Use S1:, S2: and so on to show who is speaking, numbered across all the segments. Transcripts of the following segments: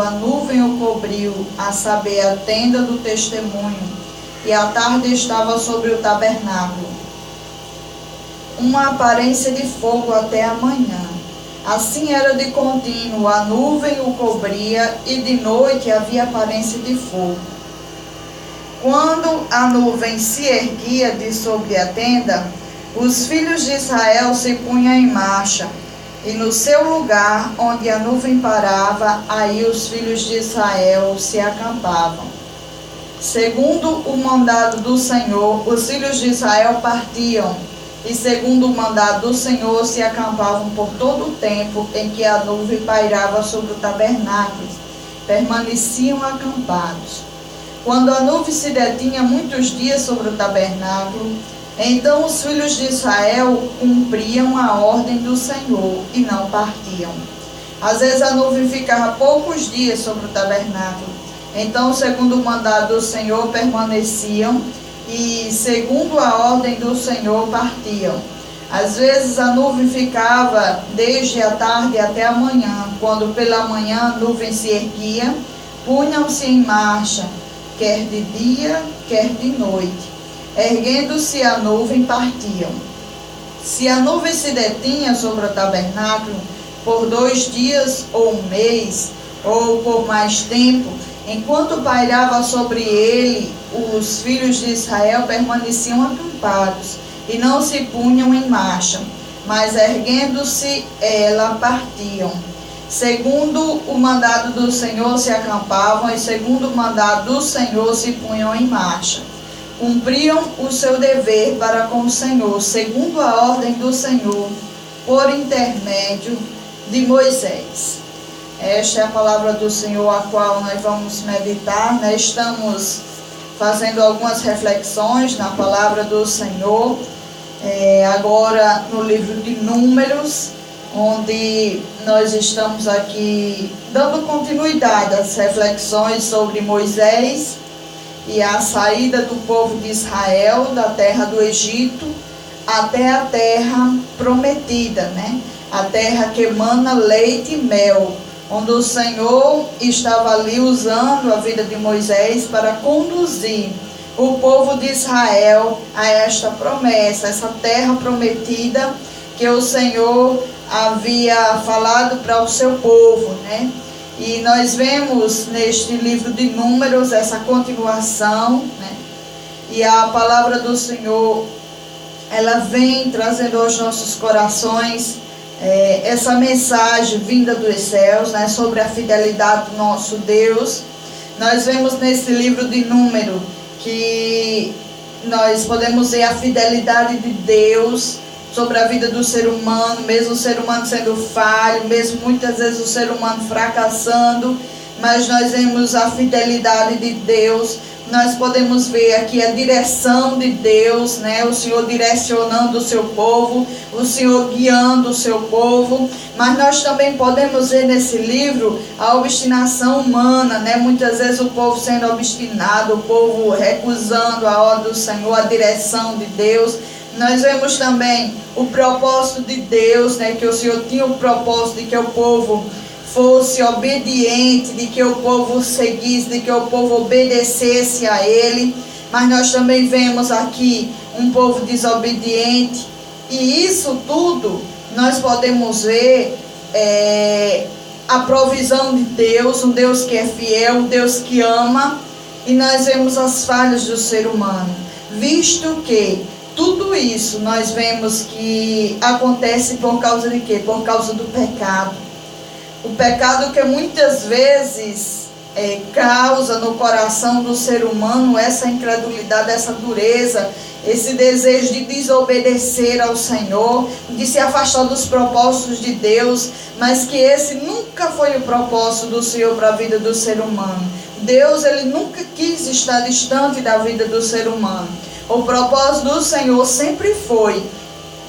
S1: a nuvem o cobriu, a saber, a tenda do testemunho, e a tarde estava sobre o tabernáculo, uma aparência de fogo até a manhã. Assim era de contínuo, a nuvem o cobria, e de noite havia aparência de fogo. Quando a nuvem se erguia de sobre a tenda, os filhos de Israel se punham em marcha, e no seu lugar, onde a nuvem parava, aí os filhos de Israel se acampavam. Segundo o mandado do Senhor, os filhos de Israel partiam, e segundo o mandado do Senhor, se acampavam por todo o tempo em que a nuvem pairava sobre o tabernáculo. Permaneciam acampados. Quando a nuvem se detinha muitos dias sobre o tabernáculo, então os filhos de Israel cumpriam a ordem do Senhor e não partiam. Às vezes a nuvem ficava poucos dias sobre o tabernáculo. Então, segundo o mandado do Senhor, permaneciam e, segundo a ordem do Senhor, partiam. Às vezes a nuvem ficava desde a tarde até a manhã. Quando pela manhã a nuvem se erguia, punham-se em marcha, quer de dia, quer de noite. Erguendo-se a nuvem, partiam. Se a nuvem se detinha sobre o tabernáculo por 2 dias ou 1 mês, ou por mais tempo, enquanto pairava sobre ele, os filhos de Israel permaneciam acampados e não se punham em marcha, mas erguendo-se ela, partiam. Segundo o mandado do Senhor se acampavam, e segundo o mandado do Senhor se punham em marcha. Cumpriam o seu dever para com o Senhor, segundo a ordem do Senhor, por intermédio de Moisés. Esta é a palavra do Senhor, a qual nós vamos meditar. Nós estamos fazendo algumas reflexões na palavra do Senhor, agora no livro de Números, onde nós estamos aqui dando continuidade às reflexões sobre Moisés e a saída do povo de Israel da terra do Egito até a terra prometida, né? A terra que emana leite e mel, onde o Senhor estava ali usando a vida de Moisés para conduzir o povo de Israel a esta promessa, essa terra prometida que o Senhor havia falado para o seu povo, né? E nós vemos neste livro de Números essa continuação, né? E a palavra do Senhor, ela vem trazendo aos nossos corações essa mensagem vinda dos céus, né? Sobre a fidelidade do nosso Deus. Nós vemos nesse livro de Números que nós podemos ver a fidelidade de Deus sobre a vida do ser humano, mesmo o ser humano sendo falho, mesmo muitas vezes o ser humano fracassando, mas nós vemos a fidelidade de Deus. Nós podemos ver aqui a direção de Deus, né? O Senhor direcionando o seu povo, o Senhor guiando o seu povo. Mas nós também podemos ver nesse livro a obstinação humana, né? Muitas vezes o povo sendo obstinado, o povo recusando a ordem do Senhor, a direção de Deus. Nós vemos também o propósito de Deus, né? Que o Senhor tinha o propósito de que o povo fosse obediente, de que o povo seguisse, de que o povo obedecesse a Ele. Mas nós também vemos aqui um povo desobediente. E isso tudo nós podemos ver a provisão de Deus, um Deus que é fiel, um Deus que ama. E nós vemos as falhas do ser humano, visto que tudo isso nós vemos que acontece por causa de quê? Por causa do pecado. O pecado que muitas vezes causa no coração do ser humano essa incredulidade, essa dureza, esse desejo de desobedecer ao Senhor, de se afastar dos propósitos de Deus, mas que esse nunca foi o propósito do Senhor para a vida do ser humano. Deus, Ele nunca quis estar distante da vida do ser humano. O propósito do Senhor sempre foi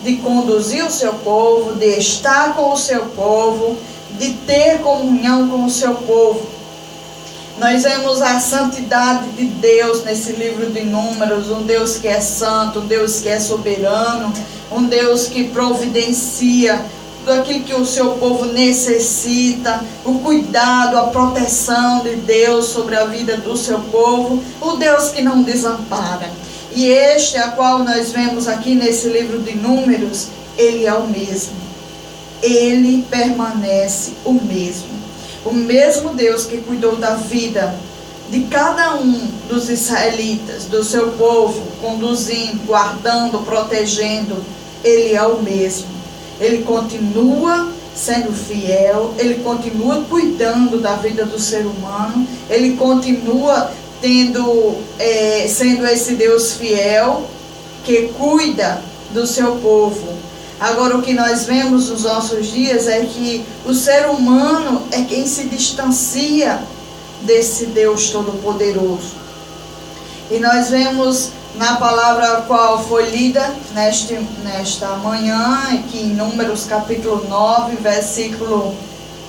S1: de conduzir o seu povo, de estar com o seu povo, de ter comunhão com o seu povo. Nós vemos a santidade de Deus nesse livro de Números, um Deus que é santo, um Deus que é soberano, um Deus que providencia tudo aquilo que o seu povo necessita, o cuidado, a proteção de Deus sobre a vida do seu povo, o Deus que não desampara. E este, a qual nós vemos aqui nesse livro de Números, ele é o mesmo. Ele permanece o mesmo. O mesmo Deus que cuidou da vida de cada um dos israelitas, do seu povo, conduzindo, guardando, protegendo, ele é o mesmo. Ele continua sendo fiel, ele continua cuidando da vida do ser humano, ele continua sendo esse Deus fiel que cuida do seu povo. Agora, o que nós vemos nos nossos dias é que o ser humano é quem se distancia desse Deus Todo-Poderoso. E nós vemos na palavra a qual foi lida nesta manhã, aqui em Números capítulo 9, versículo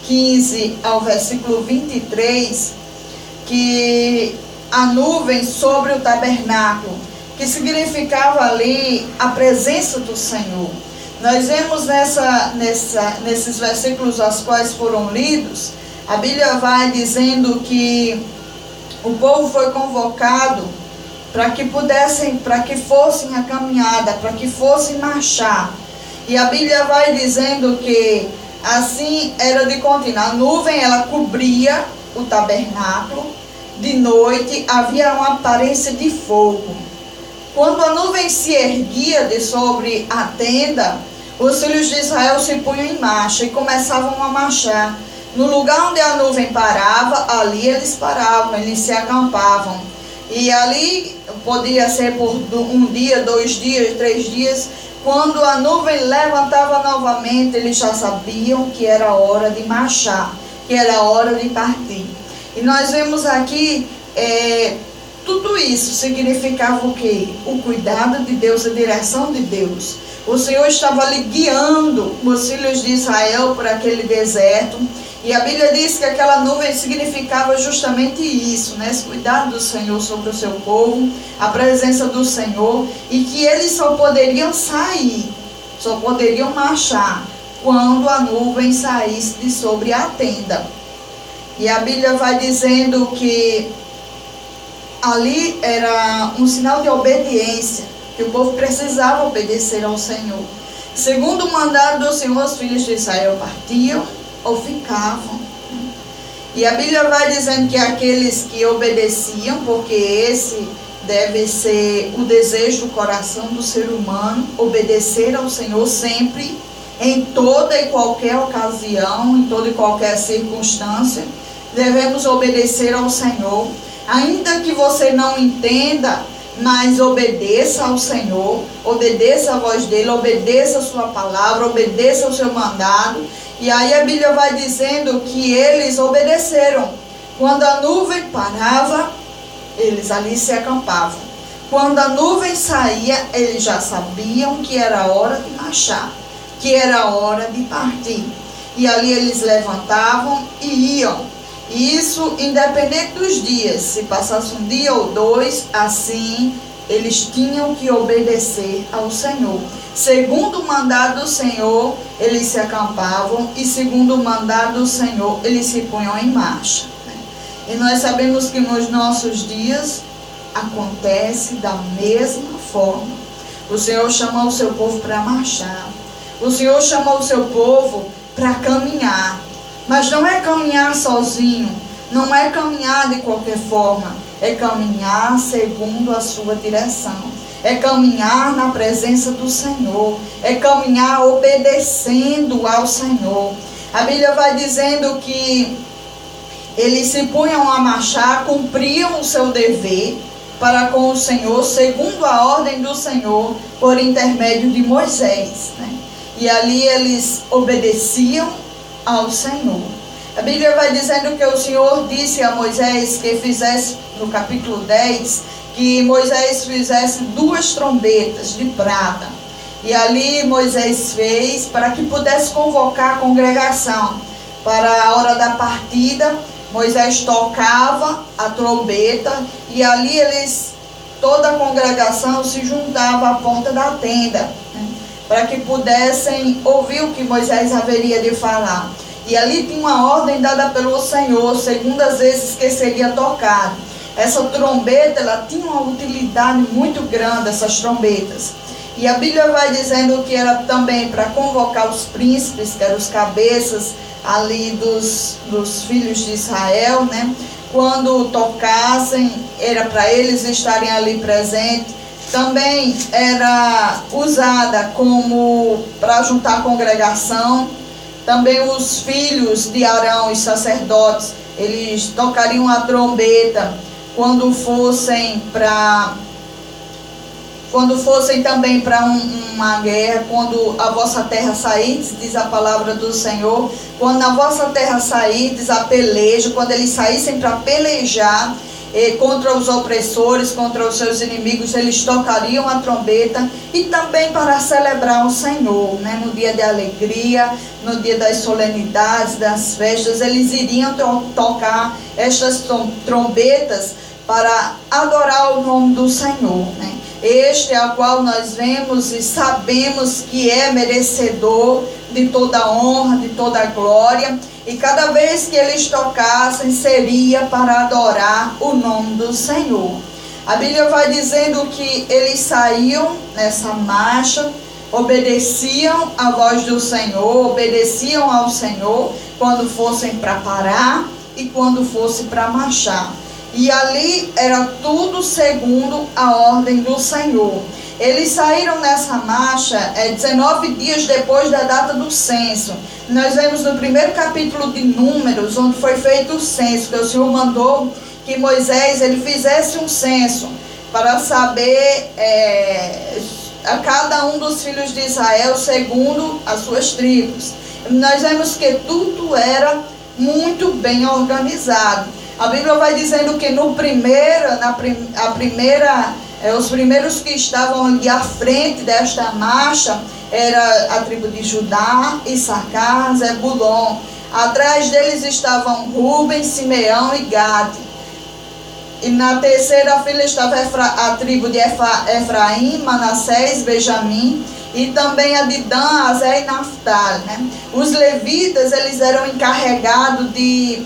S1: 15 ao versículo 23, que a nuvem sobre o tabernáculo, que significava ali a presença do Senhor. Nós vemos nesses versículos aos quais foram lidos, a Bíblia vai dizendo que o povo foi convocado para que fossem a caminhada, para que fossem marchar. E a Bíblia vai dizendo que assim era de contínuo. A nuvem, ela cobria o tabernáculo. De noite havia uma aparência de fogo. Quando a nuvem se erguia de sobre a tenda, os filhos de Israel se punham em marcha e começavam a marchar. No lugar onde a nuvem parava, ali eles paravam, eles se acampavam. E ali podia ser por um dia, 2 dias, 3 dias. Quando a nuvem levantava novamente, eles já sabiam que era hora de marchar, que era hora de partir. E nós vemos aqui, tudo isso significava o quê? O cuidado de Deus, a direção de Deus. O Senhor estava ali guiando os filhos de Israel por aquele deserto. E a Bíblia diz que aquela nuvem significava justamente isso, né? Esse cuidado do Senhor sobre o seu povo, a presença do Senhor, e que eles só poderiam sair, só poderiam marchar quando a nuvem saísse de sobre a tenda. E a Bíblia vai dizendo que ali era um sinal de obediência, que o povo precisava obedecer ao Senhor. Segundo o mandado do Senhor, os filhos de Israel partiam ou ficavam. E a Bíblia vai dizendo que aqueles que obedeciam, porque esse deve ser o desejo do coração do ser humano, obedecer ao Senhor sempre, em toda e qualquer ocasião, em toda e qualquer circunstância, devemos obedecer ao Senhor. Ainda que você não entenda, mas obedeça ao Senhor, obedeça a voz dele, obedeça a sua palavra, obedeça ao seu mandado. E aí a Bíblia vai dizendo que eles obedeceram. Quando a nuvem parava, eles ali se acampavam. Quando a nuvem saía, eles já sabiam que era hora de marchar, que era hora de partir. E ali eles levantavam e iam. E isso independente dos dias, se passasse um dia ou 2, assim eles tinham que obedecer ao Senhor. Segundo o mandado do Senhor, eles se acampavam, e segundo o mandado do Senhor, eles se punham em marcha. E nós sabemos que nos nossos dias acontece da mesma forma. O Senhor chamou o seu povo para marchar. O Senhor chamou o seu povo para caminhar. Mas não é caminhar sozinho, não é caminhar de qualquer forma, é caminhar segundo a sua direção, é caminhar na presença do Senhor, é caminhar obedecendo ao Senhor. A Bíblia vai dizendo que eles se punham a marchar, cumpriam o seu dever para com o Senhor, segundo a ordem do Senhor, por intermédio de Moisés, né? E ali eles obedeciam ao Senhor. A Bíblia vai dizendo que o Senhor disse a Moisés que fizesse, no capítulo 10, que Moisés fizesse 2 trombetas de prata. E ali Moisés fez para que pudesse convocar a congregação. Para a hora da partida, Moisés tocava a trombeta e ali toda a congregação se juntava à porta da tenda, né? para que pudessem ouvir o que Moisés haveria de falar. E ali tinha uma ordem dada pelo Senhor, segundo as vezes que seria tocado. Essa trombeta, ela tinha uma utilidade muito grande, essas trombetas. E a Bíblia vai dizendo que era também para convocar os príncipes, que eram os cabeças ali dos filhos de Israel, né? Quando tocassem, era para eles estarem ali presentes. Também era usada como para juntar a congregação. Também os filhos de Arão, os sacerdotes, eles tocariam a trombeta quando fossem também para uma guerra, quando a vossa terra saídes, diz a palavra do Senhor, quando a vossa terra saídes a peleja, quando eles saíssem para pelejar contra os opressores, contra os seus inimigos, eles tocariam a trombeta. E também para celebrar o Senhor, né? No dia de alegria, no dia das solenidades, das festas, eles iriam tocar estas trombetas para adorar o nome do Senhor, né? Este é o qual nós vemos e sabemos que é merecedor de toda honra, de toda glória. E cada vez que eles tocassem, seria para adorar o nome do Senhor. A Bíblia vai dizendo que eles saíam nessa marcha, obedeciam à voz do Senhor, obedeciam ao Senhor quando fossem para parar e quando fossem para marchar. E ali era tudo segundo a ordem do Senhor. Eles saíram nessa marcha 19 dias depois da data do censo. Nós vemos no primeiro capítulo de Números, onde foi feito o censo, que o Senhor mandou que Moisés ele fizesse um censo para saber a cada um dos filhos de Israel segundo as suas tribos. Nós vemos que tudo era muito bem organizado. A Bíblia vai dizendo que os primeiros que estavam ali à frente desta marcha era a tribo de Judá, Issacar, Zebulon. Atrás deles estavam Rúben, Simeão e Gade. E na terceira fila estava a tribo de Efraim, Manassés, Benjamim, e também a de Dan, Azé e Naftali, né? Os levitas, eles eram encarregados de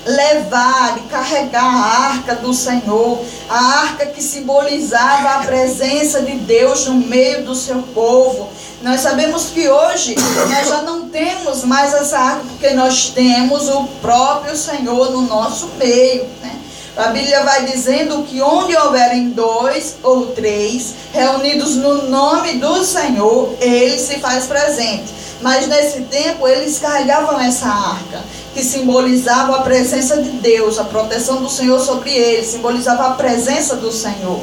S1: levar e carregar a arca do Senhor, a arca que simbolizava a presença de Deus no meio do seu povo. Nós sabemos que hoje nós já não temos mais essa arca, porque nós temos o próprio Senhor no nosso meio, né? A Bíblia vai dizendo que onde houverem 2 ou 3 reunidos no nome do Senhor, Ele se faz presente. Mas nesse tempo eles carregavam essa arca, que simbolizava a presença de Deus, a proteção do Senhor sobre eles, simbolizava a presença do Senhor.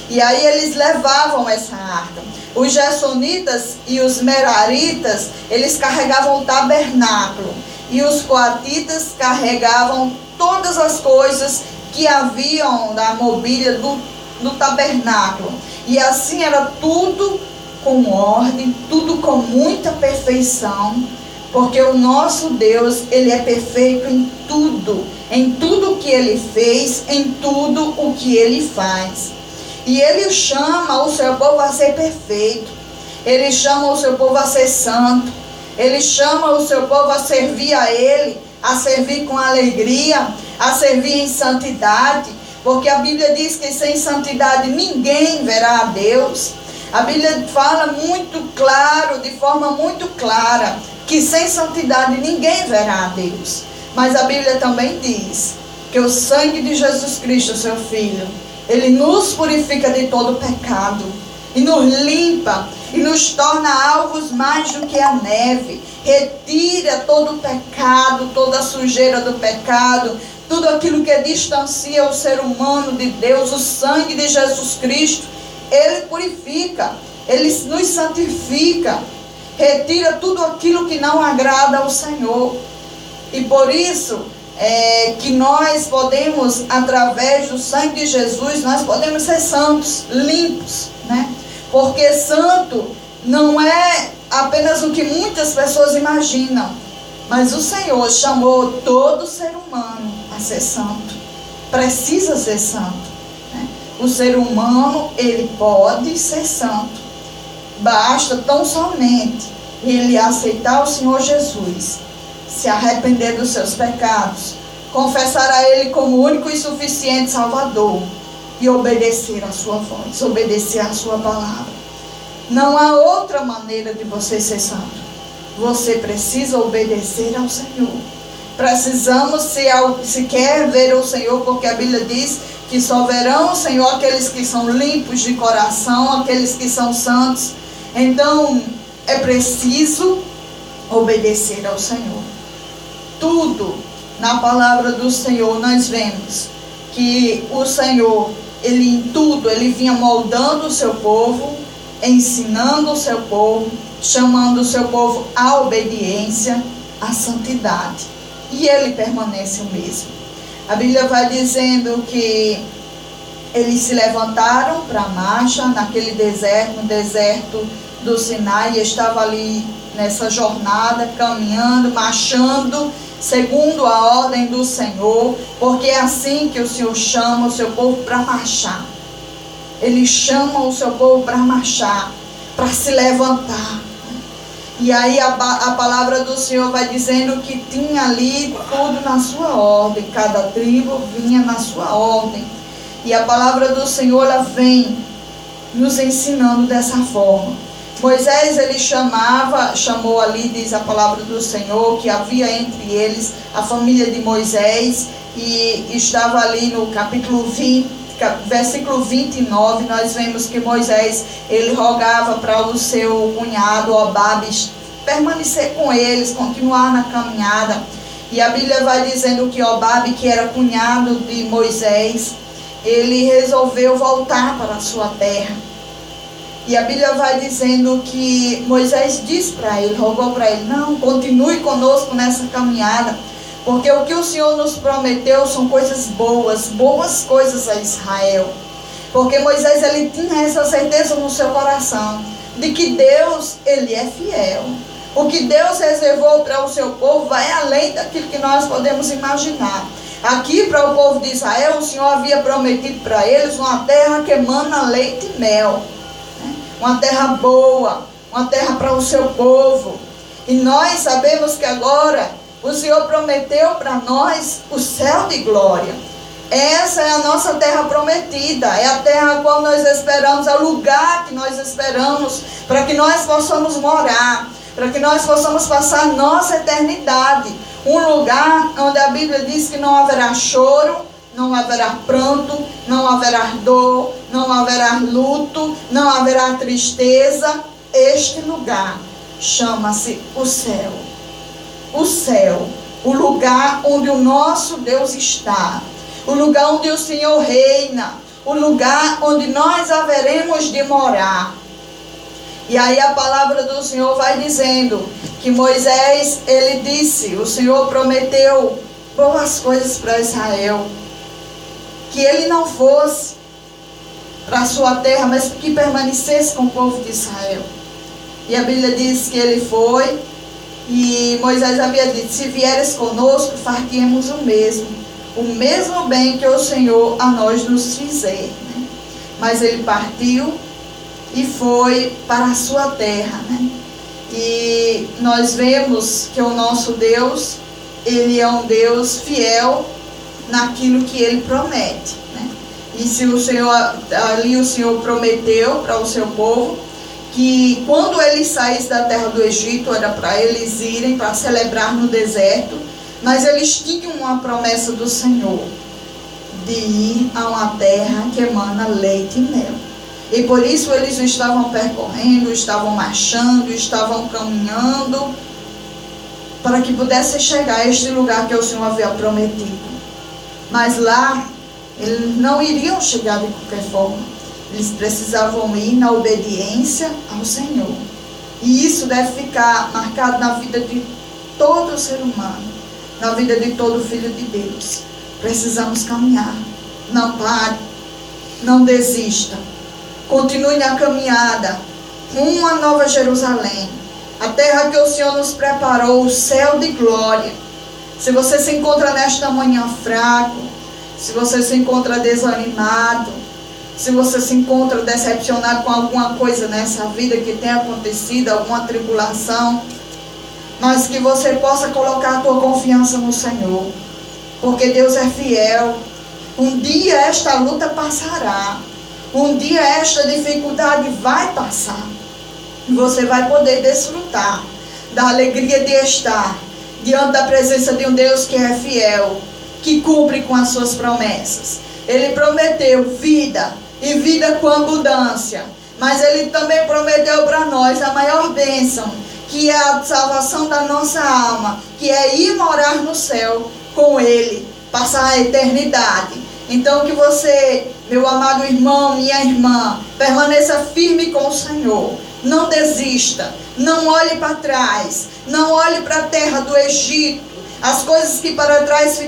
S1: E aí eles levavam essa arca. Os gersonitas e os meraritas, eles carregavam o tabernáculo. E os coatitas carregavam todas as coisas que haviam da mobília do tabernáculo. E assim era tudo com ordem, tudo com muita perfeição, porque o nosso Deus, Ele é perfeito em tudo que Ele fez, em tudo o que Ele faz. E Ele chama o seu povo a ser perfeito, Ele chama o seu povo a ser santo, Ele chama o seu povo a servir a Ele, a servir com alegria, a servir em santidade, porque a Bíblia diz que sem santidade ninguém verá a Deus. A Bíblia fala muito claro, de forma muito clara, que sem santidade ninguém verá a Deus. Mas a Bíblia também diz que o sangue de Jesus Cristo, seu Filho, Ele nos purifica de todo pecado, e nos limpa, e nos torna alvos mais do que a neve, retira todo o pecado, toda a sujeira do pecado, tudo aquilo que distancia o ser humano de Deus. O sangue de Jesus Cristo, Ele purifica, Ele nos santifica, retira tudo aquilo que não agrada ao Senhor. E por isso que nós podemos, através do sangue de Jesus, nós podemos ser santos, limpos, né? Porque santo não é apenas o que muitas pessoas imaginam, mas o Senhor chamou todo ser humano a ser santo, precisa ser santo, né? O ser humano, ele pode ser santo, Basta tão somente ele aceitar o Senhor Jesus, se arrepender dos seus pecados, confessar a Ele como único e suficiente Salvador e obedecer a sua voz, obedecer a sua palavra. Não há outra maneira de você ser santo. Você precisa obedecer ao Senhor. Precisamos, se quer ver o Senhor, porque a Bíblia diz que só verão o Senhor aqueles que são limpos de coração, aqueles que são santos. Então, é preciso obedecer ao Senhor. Tudo na palavra do Senhor nós vemos que o Senhor, em tudo, ele vinha moldando o seu povo, ensinando o seu povo, chamando o seu povo à obediência, à santidade. E ele permanece o mesmo. A Bíblia vai dizendo que eles se levantaram para a marcha naquele deserto, no deserto do Sinai, e estava ali nessa jornada, caminhando, marchando, segundo a ordem do Senhor, porque é assim que o Senhor chama o seu povo para marchar. Ele chama o seu povo para marchar, para se levantar. E aí a palavra do Senhor vai dizendo que tinha ali tudo na sua ordem, cada tribo vinha na sua ordem. E a palavra do Senhor, ela vem nos ensinando dessa forma. Moisés, ele chamou ali, diz a palavra do Senhor, que havia entre eles a família de Moisés, e estava ali no capítulo 20, versículo 29, nós vemos que Moisés, ele rogava para o seu cunhado Obabe permanecer com eles, continuar na caminhada. E a Bíblia vai dizendo que Obabe, que era cunhado de Moisés, ele resolveu voltar para a sua terra. E a Bíblia vai dizendo que Moisés disse para ele, rogou para ele: não, continue conosco nessa caminhada, porque o que o Senhor nos prometeu são coisas boas, boas coisas a Israel. Porque Moisés, ele tinha essa certeza no seu coração, de que Deus, ele é fiel. O que Deus reservou para o seu povo vai além daquilo que nós podemos imaginar. Aqui, para o povo de Israel, o Senhor havia prometido para eles uma terra que emana leite e mel. Uma terra boa, uma terra para o seu povo. E nós sabemos que agora o Senhor prometeu para nós o céu de glória. Essa é a nossa terra prometida, é a terra a qual nós esperamos, é o lugar que nós esperamos para que nós possamos morar, para que nós possamos passar nossa eternidade. Um lugar onde a Bíblia diz que não haverá choro, não haverá pranto, não haverá dor, não haverá luto, não haverá tristeza. Este lugar chama-se o céu. O céu, o lugar onde o nosso Deus está, o lugar onde o Senhor reina, o lugar onde nós haveremos de morar. E aí a palavra do Senhor vai dizendo que Moisés, ele disse, o Senhor prometeu boas coisas para Israel, que ele não fosse para a sua terra, mas que permanecesse com o povo de Israel. E a Bíblia diz que ele foi, e Moisés havia dito: se vieres conosco, faremos o mesmo bem que o Senhor a nós nos fizer. Mas ele partiu e foi para a sua terra. E nós vemos que o nosso Deus, ele é um Deus fiel naquilo que ele promete. E se o Senhor, ali o Senhor prometeu para o seu povo que quando eles saíssem da terra do Egito, era para eles irem para celebrar no deserto, mas eles tinham uma promessa do Senhor de ir a uma terra que emana leite e mel. E por isso eles estavam percorrendo, estavam marchando, estavam caminhando para que pudessem chegar a este lugar que o Senhor havia prometido. Mas lá eles não iriam chegar de qualquer forma. Eles precisavam ir na obediência ao Senhor. E isso deve ficar marcado na vida de todo ser humano, na vida de todo filho de Deus. Precisamos caminhar. Não pare, não desista. Continue na caminhada. Rumo à Nova Jerusalém, a terra que o Senhor nos preparou, o céu de glória. Se você se encontra nesta manhã fraco, se você se encontra desanimado, se você se encontra decepcionado com alguma coisa nessa vida que tem acontecido, alguma tribulação, mas que você possa colocar a tua confiança no Senhor, porque Deus é fiel. Um dia esta luta passará, um dia esta dificuldade vai passar, e você vai poder desfrutar da alegria de estar diante da presença de um Deus que é fiel, que cumpre com as suas promessas. Ele prometeu vida, e vida com abundância, mas Ele também prometeu para nós a maior bênção, que é a salvação da nossa alma, que é ir morar no céu com Ele, passar a eternidade. Então que você, meu amado irmão, minha irmã, permaneça firme com o Senhor. Não desista, não olhe para trás, não olhe para a terra do Egito. As coisas que para trás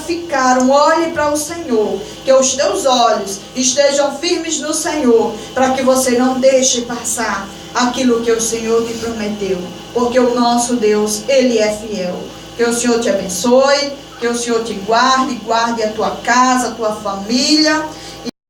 S1: ficaram. Olhe para o Senhor, que os teus olhos estejam firmes no Senhor, para que você não deixe passar aquilo que o Senhor te prometeu, porque o nosso Deus, Ele é fiel. Que o Senhor te abençoe, que o Senhor te guarde a tua casa, a tua família,